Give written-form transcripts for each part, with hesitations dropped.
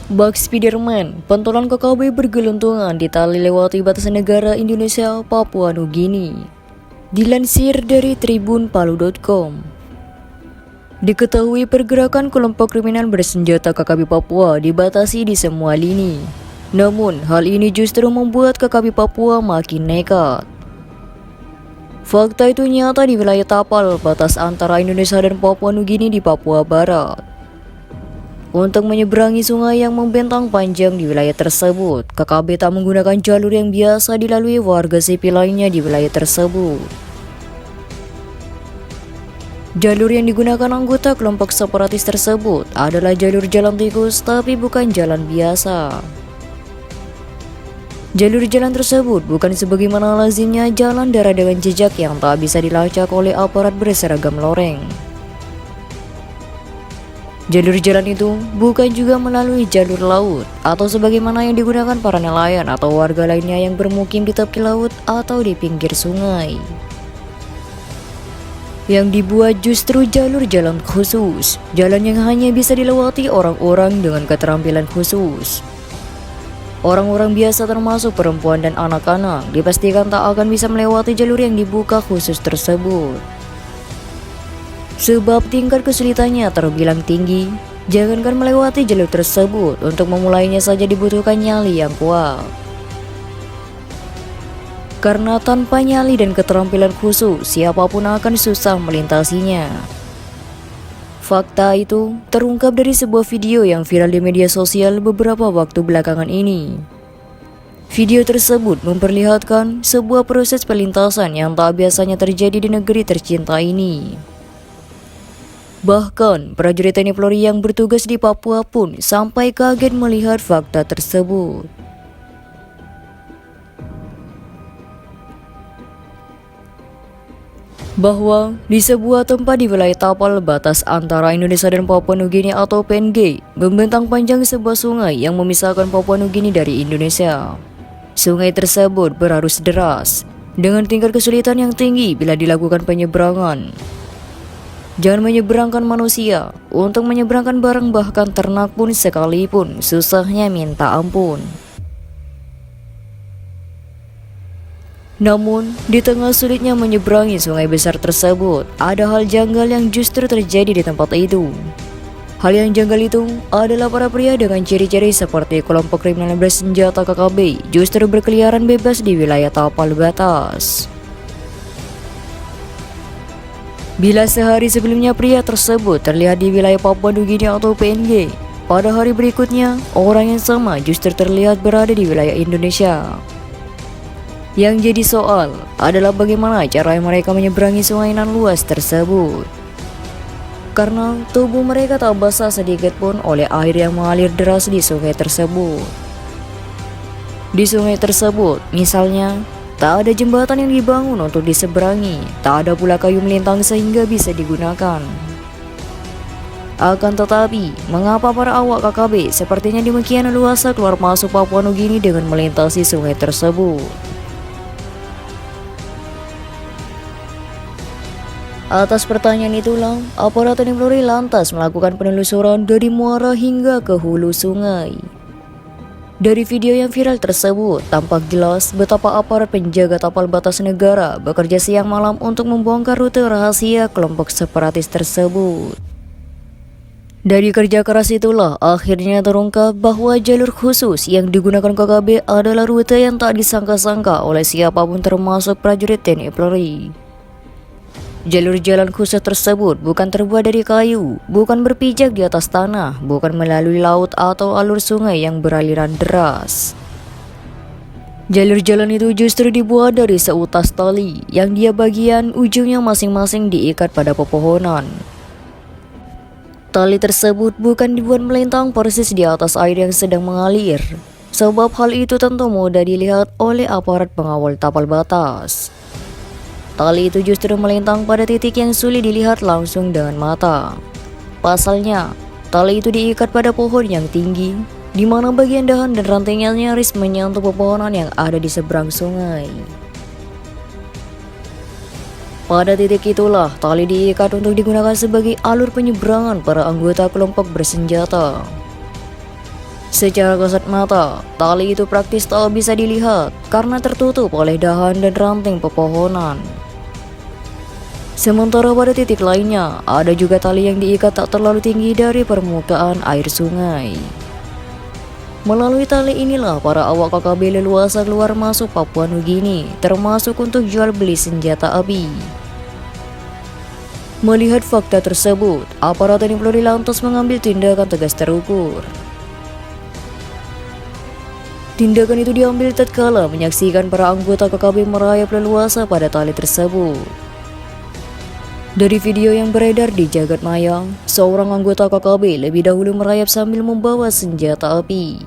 Bug Spiderman, pentolan KKB bergeluntungan di tali lewati batas negara Indonesia Papua Nugini. Dilansir dari tribunpalu.com. Diketahui pergerakan kelompok kriminal bersenjata KKB Papua dibatasi di semua lini. Namun, hal ini justru membuat KKB Papua makin nekat. Fakta itu nyata di wilayah Tapal, batas antara Indonesia dan Papua Nugini di Papua Barat. Untuk menyeberangi sungai yang membentang panjang di wilayah tersebut, KKB tak menggunakan jalur yang biasa dilalui warga sipil lainnya di wilayah tersebut. Jalur yang digunakan anggota kelompok separatis tersebut adalah jalur jalan tikus, tapi bukan jalan biasa. Jalur jalan tersebut bukan sebagaimana lazimnya jalan darat dengan jejak yang tak bisa dilacak oleh aparat berseragam loreng. Jalur jalan itu bukan juga melalui jalur laut atau sebagaimana yang digunakan para nelayan atau warga lainnya yang bermukim di tepi laut atau di pinggir sungai. Yang dibuat justru jalur jalan khusus, jalan yang hanya bisa dilewati orang-orang dengan keterampilan khusus. Orang-orang biasa termasuk perempuan dan anak-anak dipastikan tak akan bisa melewati jalur yang dibuka khusus tersebut. Sebab tingkat kesulitannya terbilang tinggi, jangankan melewati jalur tersebut, untuk memulainya saja dibutuhkan nyali yang kuat. Karena tanpa nyali dan keterampilan khusus, siapapun akan susah melintasinya. Fakta itu terungkap dari sebuah video yang viral di media sosial beberapa waktu belakangan ini. Video tersebut memperlihatkan sebuah proses pelintasan yang tak biasanya terjadi di negeri tercinta ini. Bahkan, prajurit TNI Polri yang bertugas di Papua pun sampai kaget melihat fakta tersebut. Bahwa di sebuah tempat di wilayah Tapal, batas antara Indonesia dan Papua Nugini atau PNG, membentang panjang sebuah sungai yang memisahkan Papua Nugini dari Indonesia. Sungai tersebut berarus deras, dengan tingkat kesulitan yang tinggi bila dilakukan penyeberangan. Jangan menyeberangkan manusia, untuk menyeberangkan barang bahkan ternak pun sekalipun susahnya minta ampun. Namun, di tengah sulitnya menyeberangi sungai besar tersebut, ada hal janggal yang justru terjadi di tempat itu. Hal yang janggal itu adalah para pria dengan ciri-ciri seperti kelompok kriminal bersenjata KKB justru berkeliaran bebas di wilayah Tapal batas. Bila sehari sebelumnya pria tersebut terlihat di wilayah Papua Nugini atau PNG, pada hari berikutnya orang yang sama justru terlihat berada di wilayah Indonesia. Yang jadi soal adalah bagaimana cara mereka menyeberangi sungai nan luas tersebut. Karena tubuh mereka tak basah sedikit pun oleh air yang mengalir deras di sungai tersebut. Di sungai tersebut, misalnya, tak ada jembatan yang dibangun untuk diseberangi, tak ada pula kayu melintang sehingga bisa digunakan. Akan tetapi, mengapa para awak KKB sepertinya demikian leluasa keluar masuk Papua Nugini dengan melintasi sungai tersebut? Atas pertanyaan itulah, aparat TNI Polri lantas melakukan penelusuran dari muara hingga ke hulu sungai. Dari video yang viral tersebut, tampak jelas betapa aparat penjaga tapal batas negara bekerja siang malam untuk membongkar rute rahasia kelompok separatis tersebut. Dari kerja keras itulah akhirnya terungkap bahwa jalur khusus yang digunakan KKB adalah rute yang tak disangka-sangka oleh siapapun termasuk prajurit TNI Polri. Jalur jalan khusus tersebut bukan terbuat dari kayu, bukan berpijak di atas tanah, bukan melalui laut atau alur sungai yang beraliran deras. Jalur jalan itu justru dibuat dari seutas tali, yang dia bagian ujungnya masing-masing diikat pada pepohonan. Tali tersebut bukan dibuat melintang persis di atas air yang sedang mengalir, sebab hal itu tentu mudah dilihat oleh aparat pengawal tapal batas. Tali itu justru melintang pada titik yang sulit dilihat langsung dengan mata. Pasalnya, tali itu diikat pada pohon yang tinggi, di mana bagian dahan dan rantainya nyaris menyentuh pepohonan yang ada di seberang sungai. Pada titik itulah, tali diikat untuk digunakan sebagai alur penyeberangan para anggota kelompok bersenjata. Secara kasat mata, tali itu praktis tak bisa dilihat karena tertutup oleh dahan dan ranting pepohonan. Sementara pada titik lainnya, ada juga tali yang diikat tak terlalu tinggi dari permukaan air sungai. Melalui tali inilah para awak KKB leluasa keluar masuk Papua Nugini, termasuk untuk jual beli senjata api. Melihat fakta tersebut, aparat TNI Polri lantas mengambil tindakan tegas terukur. Tindakan itu diambil tatkala menyaksikan para anggota KKB merayap leluasa pada tali tersebut. Dari video yang beredar di jagat maya, seorang anggota KKB lebih dahulu merayap sambil membawa senjata api.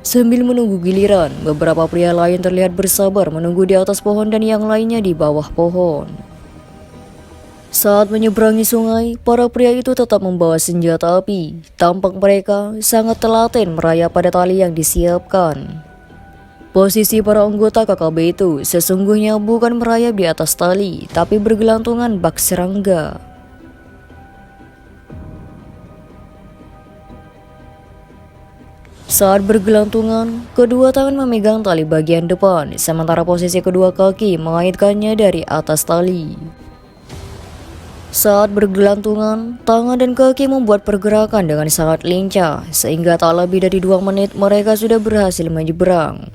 Sambil menunggu giliran, beberapa pria lain terlihat bersabar menunggu di atas pohon dan yang lainnya di bawah pohon. Saat menyeberangi sungai, para pria itu tetap membawa senjata api. Tampak mereka sangat telaten merayap pada tali yang disiapkan. Posisi para anggota KKB itu sesungguhnya bukan merayap di atas tali, tapi bergelantungan bak serangga. Saat bergelantungan, kedua tangan memegang tali bagian depan, sementara posisi kedua kaki mengaitkannya dari atas tali. Saat bergelantungan, tangan dan kaki membuat pergerakan dengan sangat lincah, sehingga tak lebih dari 2 menit mereka sudah berhasil menyeberang.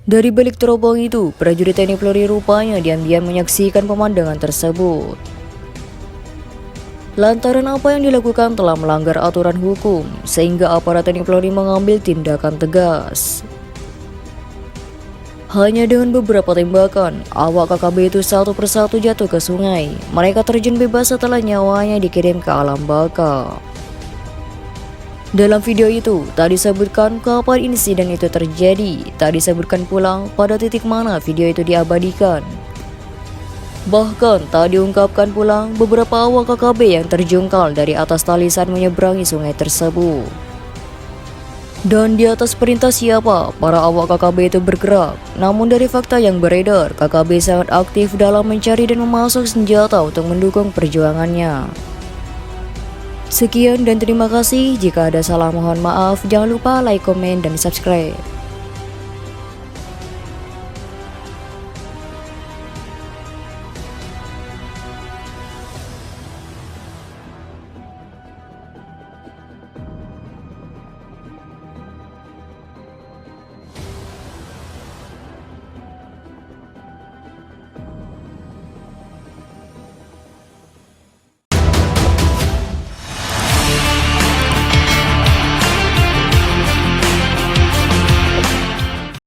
Dari balik terobong itu, prajurit TNI Polri rupanya diam-diam menyaksikan pemandangan tersebut. Lantaran apa yang dilakukan telah melanggar aturan hukum, sehingga aparat TNI Polri mengambil tindakan tegas. Hanya dengan beberapa tembakan, awak KKB itu satu persatu jatuh ke sungai. Mereka terjun bebas setelah nyawanya dikirim ke alam baka. Dalam video itu, tak disebutkan kapan insiden itu terjadi. Tak disebutkan pula pada titik mana video itu diabadikan. Bahkan tak diungkapkan pula beberapa awak KKB yang terjungkal dari atas tali saat menyeberangi sungai tersebut. Dan di atas perintah siapa para awak KKB itu bergerak. Namun dari fakta yang beredar, KKB sangat aktif dalam mencari dan memasok senjata untuk mendukung perjuangannya. Sekian dan terima kasih. Jika ada salah mohon maaf. Jangan lupa like, komen, dan subscribe.